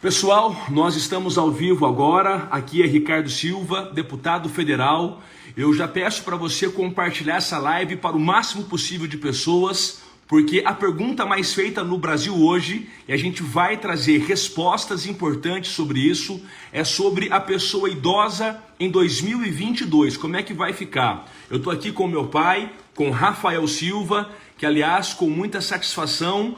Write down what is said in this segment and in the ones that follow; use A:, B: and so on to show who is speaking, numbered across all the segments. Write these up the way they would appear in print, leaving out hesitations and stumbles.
A: Pessoal, nós estamos ao vivo agora, aqui é Ricardo Silva, deputado federal. Eu já peço para você compartilhar essa live para o máximo possível de pessoas, porque a pergunta mais feita no Brasil hoje, e a gente vai trazer respostas importantes sobre isso, é sobre a pessoa idosa em 2022, como é que vai ficar? Eu estou aqui com meu pai, com Rafael Silva, que aliás, com muita satisfação,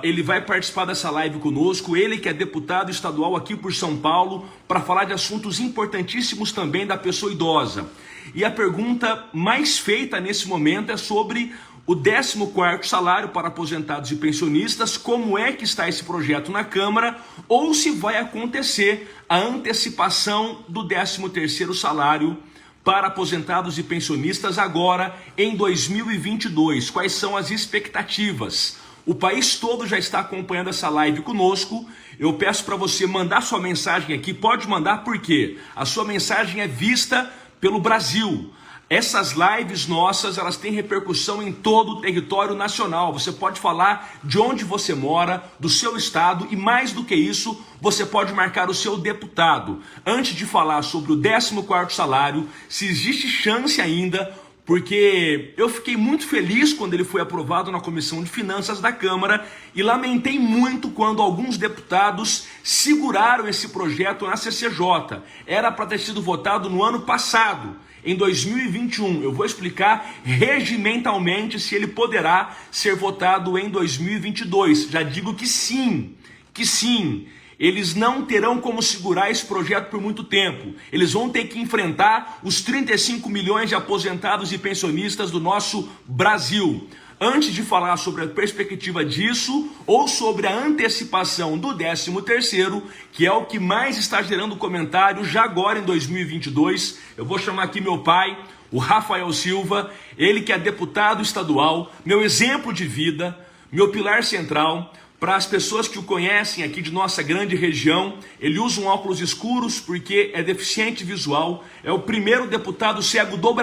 A: ele vai participar dessa live conosco, ele que é deputado estadual aqui por São Paulo, para falar de assuntos importantíssimos também da pessoa idosa. E a pergunta mais feita nesse momento é sobre o 14º salário para aposentados e pensionistas, como é que está esse projeto na Câmara, ou se vai acontecer a antecipação do 13º salário para aposentados e pensionistas agora em 2022. Quais são as expectativas? O país todo já está acompanhando essa live conosco. Eu peço para você mandar sua mensagem aqui. Pode mandar porque a sua mensagem é vista pelo Brasil. Essas lives nossas, elas têm repercussão em todo o território nacional. Você pode falar de onde você mora, do seu estado e mais do que isso, você pode marcar o seu deputado. Antes de falar sobre o 14º salário, se existe chance ainda, porque eu fiquei muito feliz quando ele foi aprovado na Comissão de Finanças da Câmara e lamentei muito quando alguns deputados seguraram esse projeto na CCJ. Era para ter sido votado no ano passado, em 2021. Eu vou explicar regimentalmente se ele poderá ser votado em 2022. Já digo que sim, que sim. Eles não terão como segurar esse projeto por muito tempo. Eles vão ter que enfrentar os 35 milhões de aposentados e pensionistas do nosso Brasil. Antes de falar sobre a perspectiva disso, ou sobre a antecipação do 13º, que é o que mais está gerando comentário já agora em 2022, eu vou chamar aqui meu pai, o Rafael Silva, ele que é deputado estadual, meu exemplo de vida, meu pilar central. Para as pessoas que o conhecem aqui de nossa grande região, ele usa um óculos escuros porque é deficiente visual, é o primeiro deputado cego do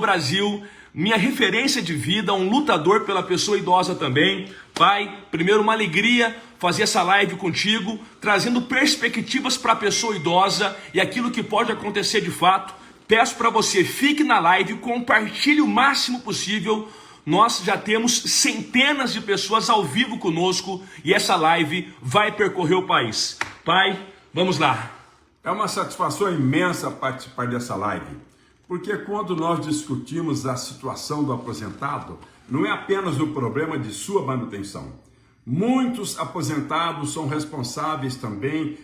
A: Brasil, minha referência de vida, um lutador pela pessoa idosa também. Pai, primeiro uma alegria fazer essa live contigo, trazendo perspectivas para a pessoa idosa e aquilo que pode acontecer de fato. Peço para você, fique na live, compartilhe o máximo possível. Nós já temos centenas de pessoas ao vivo conosco e essa live vai percorrer o país. Pai, vamos lá.
B: É uma satisfação imensa participar dessa live, porque quando nós discutimos a situação do aposentado, não é apenas o problema de sua manutenção. Muitos aposentados são responsáveis também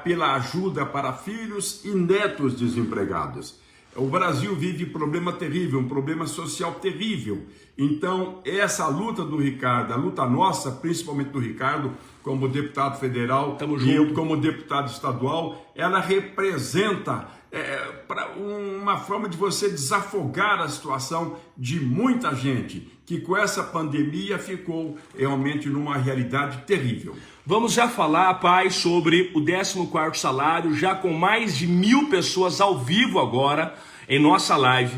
B: pela ajuda para filhos e netos desempregados. O Brasil vive um problema terrível, um problema social terrível. Então, essa luta do Ricardo, a luta nossa, principalmente do Ricardo, como deputado federal e eu como deputado estadual, ela representa uma forma de você desafogar a situação de muita gente que com essa pandemia ficou realmente numa realidade terrível.
A: Vamos já falar, pai, sobre o 14º salário, já com mais de 1.000 pessoas ao vivo agora em nossa live.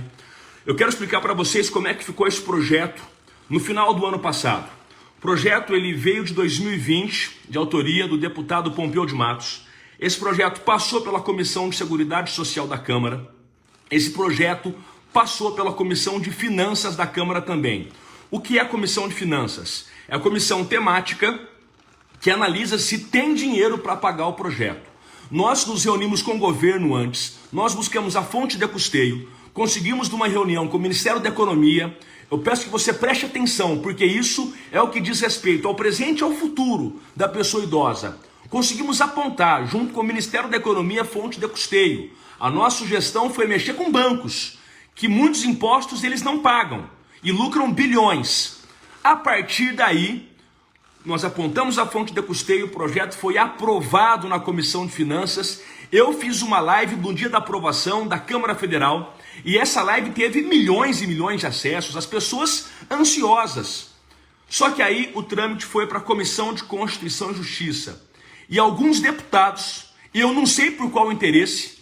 A: Eu quero explicar para vocês como é que ficou esse projeto no final do ano passado. O projeto ele veio de 2020, de autoria do deputado Pompeu de Matos. Esse projeto passou pela Comissão de Seguridade Social da Câmara. Esse projeto passou pela Comissão de Finanças da Câmara também. O que é a Comissão de Finanças? É a comissão temática que analisa se tem dinheiro para pagar o projeto. Nós nos reunimos com o governo antes, nós buscamos a fonte de custeio, conseguimos numa reunião com o Ministério da Economia. Eu peço que você preste atenção, porque isso é o que diz respeito ao presente e ao futuro da pessoa idosa. Conseguimos apontar, junto com o Ministério da Economia, a fonte de custeio. A nossa sugestão foi mexer com bancos, que muitos impostos eles não pagam e lucram bilhões. A partir daí, nós apontamos a fonte de custeio, o projeto foi aprovado na Comissão de Finanças. Eu fiz uma live no dia da aprovação da Câmara Federal e essa live teve milhões e milhões de acessos, as pessoas ansiosas. Só que aí o trâmite foi para a Comissão de Constituição e Justiça. E alguns deputados, e eu não sei por qual interesse,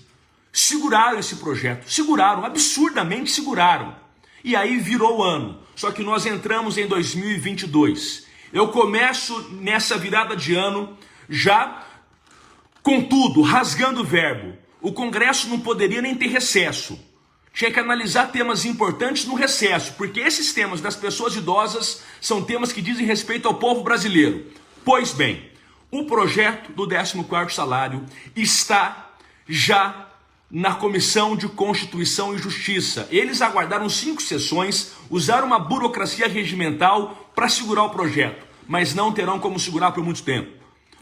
A: seguraram esse projeto. Seguraram, absurdamente seguraram. E aí virou o ano. Só que nós entramos em 2022. Eu começo nessa virada de ano já Contudo, rasgando o verbo, o Congresso não poderia nem ter recesso. Tinha que analisar temas importantes no recesso, porque esses temas das pessoas idosas são temas que dizem respeito ao povo brasileiro. Pois bem, o projeto do 14º salário está já na Comissão de Constituição e Justiça. Eles aguardaram 5 sessões, usaram uma burocracia regimental para segurar o projeto, mas não terão como segurar por muito tempo.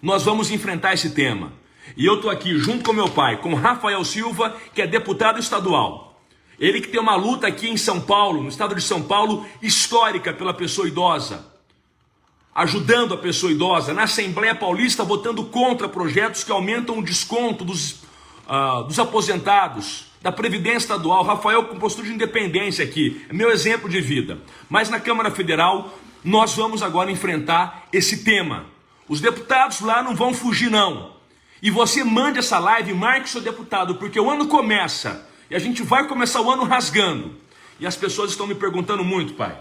A: Nós vamos enfrentar esse tema. E eu estou aqui junto com meu pai, com Rafael Silva, que é deputado estadual. Ele que tem uma luta aqui em São Paulo, no estado de São Paulo, histórica pela pessoa idosa. Ajudando a pessoa idosa, na Assembleia Paulista, votando contra projetos que aumentam o desconto dos aposentados, da Previdência Estadual. Rafael com postura de independência aqui, é meu exemplo de vida. Mas na Câmara Federal, nós vamos agora enfrentar esse tema. Os deputados lá não vão fugir não. E você mande essa live, marque seu deputado, porque o ano começa, e a gente vai começar o ano rasgando. E as pessoas estão me perguntando muito, pai.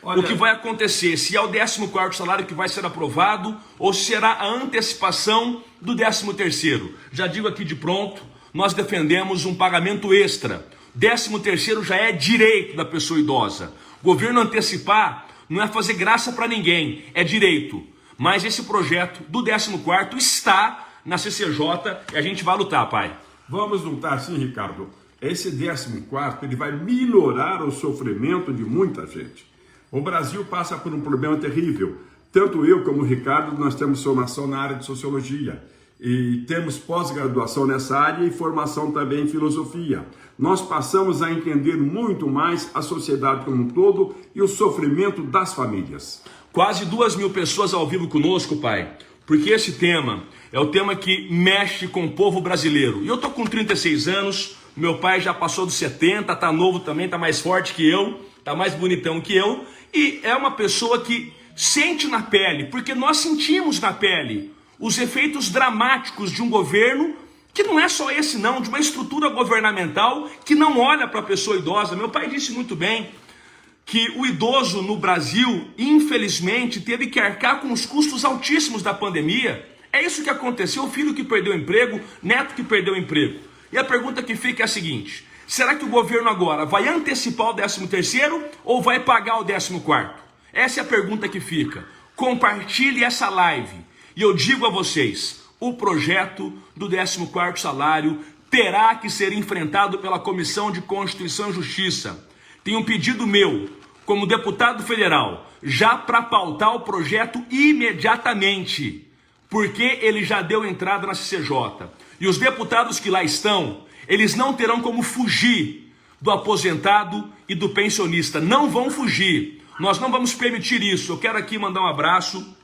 A: Olha, o que vai acontecer, se é o 14º salário que vai ser aprovado, ou se será a antecipação do 13º. Já digo aqui de pronto, nós defendemos um pagamento extra. 13º já é direito da pessoa idosa. Governo antecipar não é fazer graça para ninguém, é direito. Mas esse projeto do 14º está na CCJ e a gente vai lutar, pai.
B: Vamos lutar sim, Ricardo. Esse 14º, ele vai minorar o sofrimento de muita gente. O Brasil passa por um problema terrível. Tanto eu como o Ricardo, nós temos formação na área de sociologia. E temos pós-graduação nessa área e formação também em filosofia. Nós passamos a entender muito mais a sociedade como um todo e o sofrimento das famílias.
A: Quase 2.000 pessoas ao vivo conosco, pai. Porque esse tema é o tema que mexe com o povo brasileiro. E eu tô com 36 anos, meu pai já passou dos 70, tá novo também, tá mais forte que eu, tá mais bonitão que eu. E é uma pessoa que sente na pele, porque nós sentimos na pele os efeitos dramáticos de um governo que não é só esse não, de uma estrutura governamental que não olha para a pessoa idosa. Meu pai disse muito bem que o idoso no Brasil, infelizmente, teve que arcar com os custos altíssimos da pandemia. É isso que aconteceu, o filho que perdeu o emprego, neto que perdeu o emprego. E a pergunta que fica é a seguinte: será que o governo agora vai antecipar o 13º ou vai pagar o 14º? Essa é a pergunta que fica. Compartilhe essa live. E eu digo a vocês, o projeto do 14º salário terá que ser enfrentado pela Comissão de Constituição e Justiça. Tem um pedido meu, como deputado federal, já para pautar o projeto imediatamente, porque ele já deu entrada na CCJ. E os deputados que lá estão, eles não terão como fugir do aposentado e do pensionista. Não vão fugir. Nós não vamos permitir isso. Eu quero aqui mandar um abraço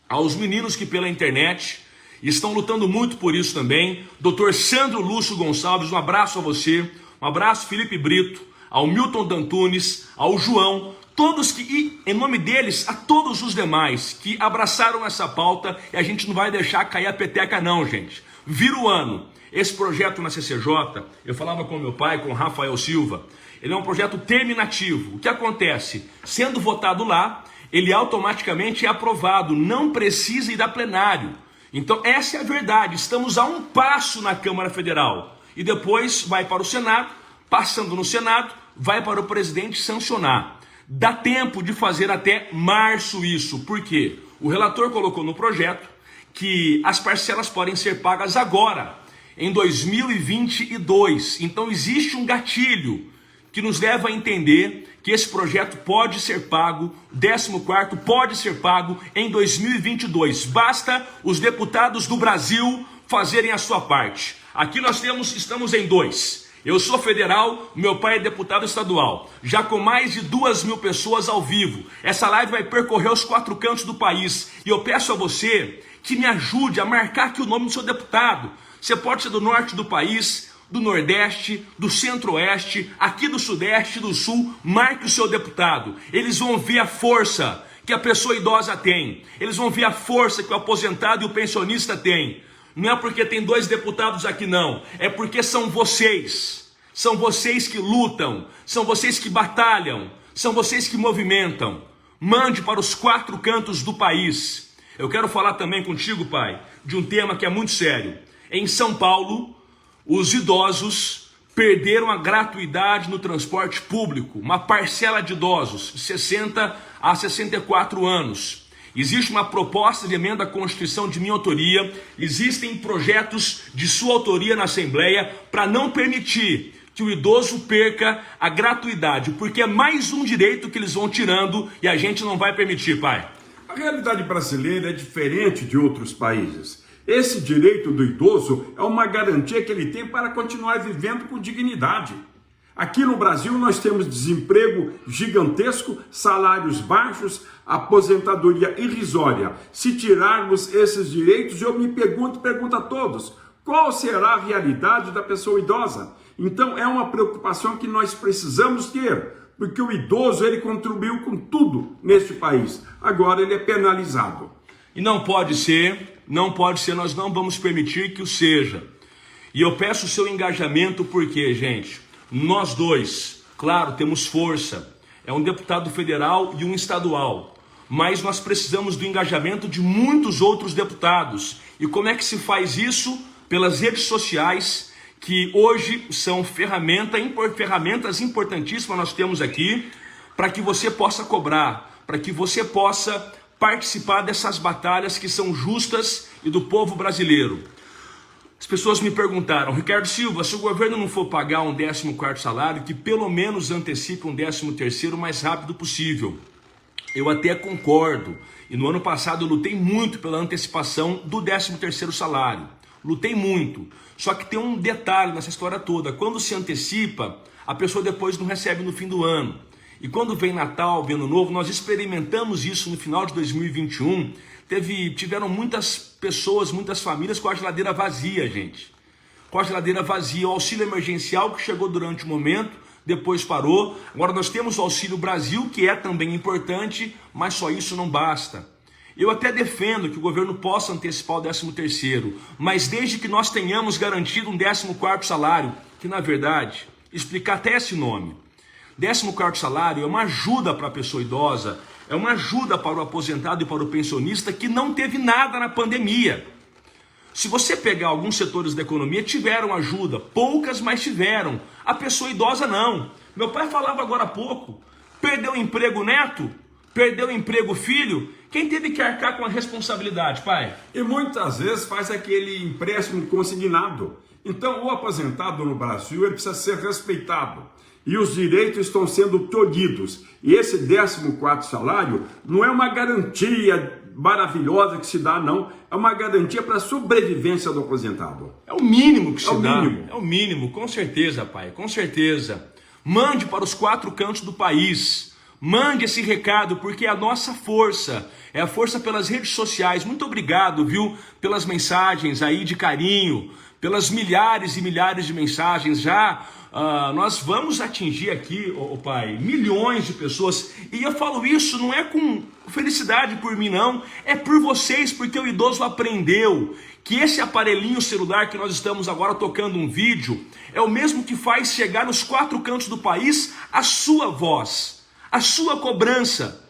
A: aos meninos que pela internet estão lutando muito por isso também. Dr. Sandro Lúcio Gonçalves, um abraço a você. Um abraço, Felipe Brito, ao Milton Dantunes, ao João, todos que, e em nome deles, a todos os demais que abraçaram essa pauta, e a gente não vai deixar cair a peteca não, gente. Vira o ano. Esse projeto na CCJ, eu falava com meu pai, com Rafael Silva, ele é um projeto terminativo. O que acontece? Sendo votado lá, ele automaticamente é aprovado, não precisa ir a plenário. Então essa é a verdade, estamos a um passo na Câmara Federal. E depois vai para o Senado, passando no Senado, vai para o presidente sancionar. Dá tempo de fazer até março isso, porque o relator colocou no projeto que as parcelas podem ser pagas agora, em 2022. Então existe um gatilho que nos leva a entender que esse projeto pode ser pago, 14º pode ser pago em 2022. Basta os deputados do Brasil fazerem a sua parte. Aqui nós estamos em 2. Eu sou federal, meu pai é deputado estadual, já com mais de 2.000 pessoas ao vivo. Essa live vai percorrer os 4 cantos do país e eu peço a você que me ajude a marcar aqui o nome do seu deputado. Você pode ser do norte do país, do nordeste, do centro-oeste, aqui do sudeste, do sul. Marque o seu deputado. Eles vão ver a força que a pessoa idosa tem. Eles vão ver a força que o aposentado e o pensionista têm. Não é porque tem 2 deputados aqui não, é porque são vocês que lutam, são vocês que batalham, são vocês que movimentam. Mande para os 4 cantos do país. Eu quero falar também contigo, pai, de um tema que é muito sério. Em São Paulo, os idosos perderam a gratuidade no transporte público, uma parcela de idosos, 60 a 64 anos. Existe uma proposta de emenda à Constituição de minha autoria, existem projetos de sua autoria na Assembleia para não permitir que o idoso perca a gratuidade, porque é mais um direito que eles vão tirando e a gente não vai permitir, pai.
B: A realidade brasileira é diferente de outros países. Esse direito do idoso é uma garantia que ele tem para continuar vivendo com dignidade. Aqui no Brasil nós temos desemprego gigantesco, salários baixos, aposentadoria irrisória. Se tirarmos esses direitos, eu me pergunto a todos, qual será a realidade da pessoa idosa? Então é uma preocupação que nós precisamos ter, porque o idoso ele contribuiu com tudo neste país. Agora ele é penalizado.
A: E não pode ser, nós não vamos permitir que o seja. E eu peço o seu engajamento porque, gente, nós dois, claro, temos força. É um deputado federal e um estadual. Mas nós precisamos do engajamento de muitos outros deputados. E como é que se faz isso? Pelas redes sociais, que hoje são ferramentas importantíssimas nós temos aqui, para que você possa cobrar, para que você possa participar dessas batalhas que são justas e do povo brasileiro. As pessoas me perguntaram, Ricardo Silva, se o governo não for pagar um 14º salário, que pelo menos antecipe um 13º o mais rápido possível. Eu até concordo, e no ano passado eu lutei muito pela antecipação do 13º salário. Lutei muito, só que tem um detalhe nessa história toda, quando se antecipa, a pessoa depois não recebe no fim do ano. E quando vem Natal, vem Ano Novo, nós experimentamos isso no final de 2021, tiveram muitas pessoas, muitas famílias com a geladeira vazia, gente. Com a geladeira vazia, o auxílio emergencial que chegou durante o momento, depois parou. Agora nós temos o Auxílio Brasil, que é também importante, mas só isso não basta. Eu até defendo que o governo possa antecipar o 13º, mas desde que nós tenhamos garantido um 14º salário, que na verdade, explicar até esse nome. 14º salário é uma ajuda para a pessoa idosa, é uma ajuda para o aposentado e para o pensionista que não teve nada na pandemia. Se você pegar alguns setores da economia, tiveram ajuda, poucas, mas tiveram. A pessoa idosa não. Meu pai falava agora há pouco, perdeu o emprego neto, perdeu o emprego filho, quem teve que arcar com a responsabilidade, pai?
B: E muitas vezes faz aquele empréstimo consignado. Então o aposentado no Brasil ele precisa ser respeitado. E os direitos estão sendo tolhidos. E esse 14º salário não é uma garantia maravilhosa que se dá, não. É uma garantia para a sobrevivência do aposentado.
A: É o mínimo que se dá.
B: Mínimo.
A: É o mínimo, com certeza, pai, com certeza. Mande para os 4 cantos do país. Mande esse recado, porque é a nossa força. É a força pelas redes sociais. Muito obrigado, viu, pelas mensagens aí de carinho, pelas milhares e milhares de mensagens já. Nós vamos atingir aqui, pai, milhões de pessoas. E eu falo isso não é com felicidade por mim, não. É por vocês, porque o idoso aprendeu que esse aparelhinho celular que nós estamos agora tocando um vídeo é o mesmo que faz chegar nos 4 cantos do país a sua voz, a sua cobrança.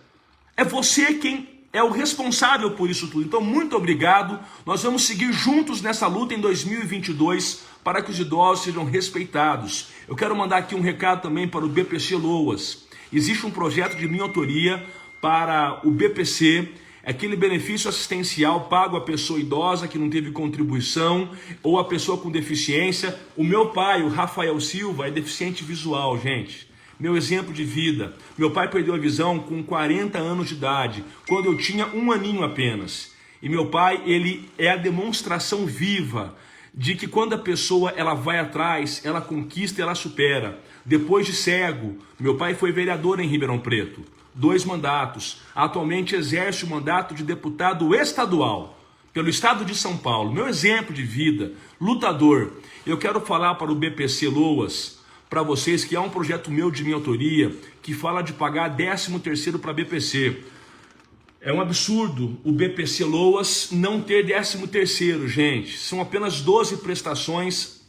A: É você quem é o responsável por isso tudo. Então, muito obrigado. Nós vamos seguir juntos nessa luta em 2022 para que os idosos sejam respeitados. Eu quero mandar aqui um recado também para o BPC Loas. Existe um projeto de minha autoria para o BPC, aquele benefício assistencial pago à pessoa idosa que não teve contribuição ou a pessoa com deficiência. O meu pai, o Rafael Silva, é deficiente visual, gente. Meu exemplo de vida. Meu pai perdeu a visão com 40 anos de idade, quando eu tinha 1 aninho apenas. E meu pai, ele é a demonstração viva de que quando a pessoa ela vai atrás, ela conquista e ela supera. Depois de cego, meu pai foi vereador em Ribeirão Preto, 2 mandatos. Atualmente exerce o mandato de deputado estadual pelo estado de São Paulo. Meu exemplo de vida, lutador. Eu quero falar para o BPC Loas, para vocês, que é um projeto meu de minha autoria, que fala de pagar 13º para BPC. É um absurdo o BPC Loas não ter 13º, gente. São apenas 12 prestações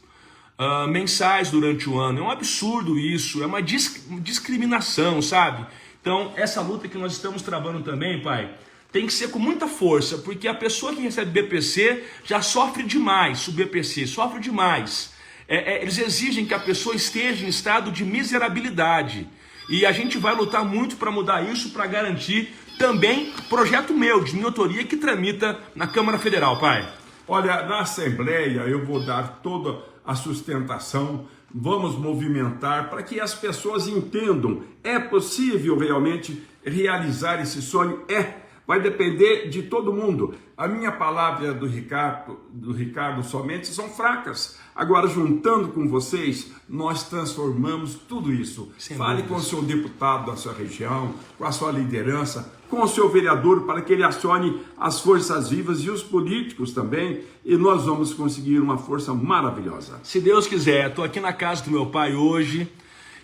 A: mensais durante o ano. É um absurdo isso, é uma discriminação, sabe? Então, essa luta que nós estamos travando também, pai, tem que ser com muita força, porque a pessoa que recebe BPC já sofre demais, o BPC sofre demais. Eles exigem que a pessoa esteja em estado de miserabilidade. E a gente vai lutar muito para mudar isso, para garantir também projeto meu, de minha autoria, que tramita na Câmara Federal, pai.
B: Olha, na Assembleia eu vou dar toda a sustentação, vamos movimentar para que as pessoas entendam, é possível realmente realizar esse sonho? Vai depender de todo mundo. A minha palavra do Ricardo somente são fracas. Agora, juntando com vocês, nós transformamos tudo isso. Fale com o seu deputado da sua região, com a sua liderança, com o seu vereador, para que ele acione as forças vivas e os políticos também, e nós vamos conseguir uma força maravilhosa.
A: Se Deus quiser, estou aqui na casa do meu pai hoje,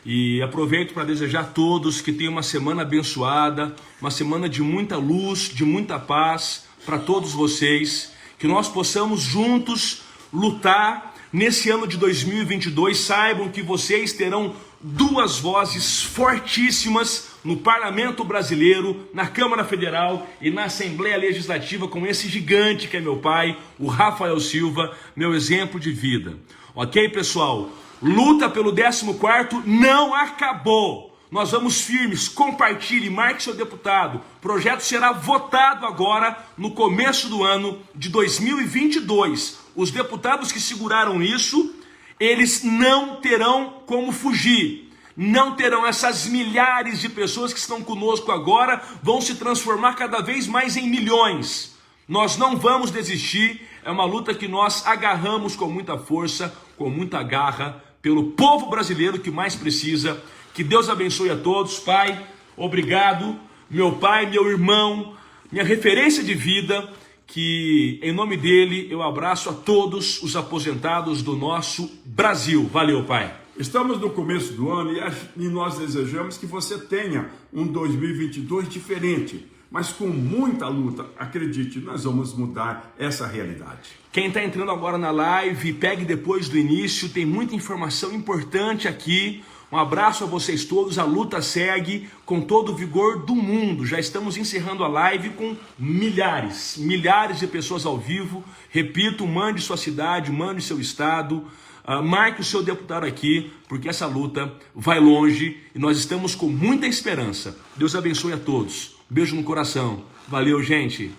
A: e aproveito para desejar a todos que tenham uma semana abençoada, uma semana de muita luz, de muita paz para todos vocês, que nós possamos juntos lutar nesse ano de 2022. Saibam que vocês terão duas vozes fortíssimas no Parlamento Brasileiro, na Câmara Federal e na Assembleia Legislativa, com esse gigante que é meu pai, o Rafael Silva, meu exemplo de vida. Ok, pessoal? Luta pelo 14º não acabou. Nós vamos firmes, compartilhe, marque seu deputado. O projeto será votado agora no começo do ano de 2022. Os deputados que seguraram isso, eles não terão como fugir. Não terão. Essas milhares de pessoas que estão conosco agora vão se transformar cada vez mais em milhões. Nós não vamos desistir. É uma luta que nós agarramos com muita força, com muita garra, pelo povo brasileiro que mais precisa. Que Deus abençoe a todos. Pai, obrigado. Meu pai, meu irmão, minha referência de vida, que em nome dele eu abraço a todos os aposentados do nosso Brasil. Valeu, pai.
B: Estamos no começo do ano e nós desejamos que você tenha um 2022 diferente, mas com muita luta. Acredite, nós vamos mudar essa realidade.
A: Quem está entrando agora na live, pegue depois do início, tem muita informação importante aqui. Um abraço a vocês todos, a luta segue com todo o vigor do mundo. Já estamos encerrando a live com milhares de pessoas ao vivo. Repito, mande sua cidade, mande seu estado, marque o seu deputado aqui, porque essa luta vai longe e nós estamos com muita esperança. Deus abençoe a todos. Beijo no coração. Valeu, gente.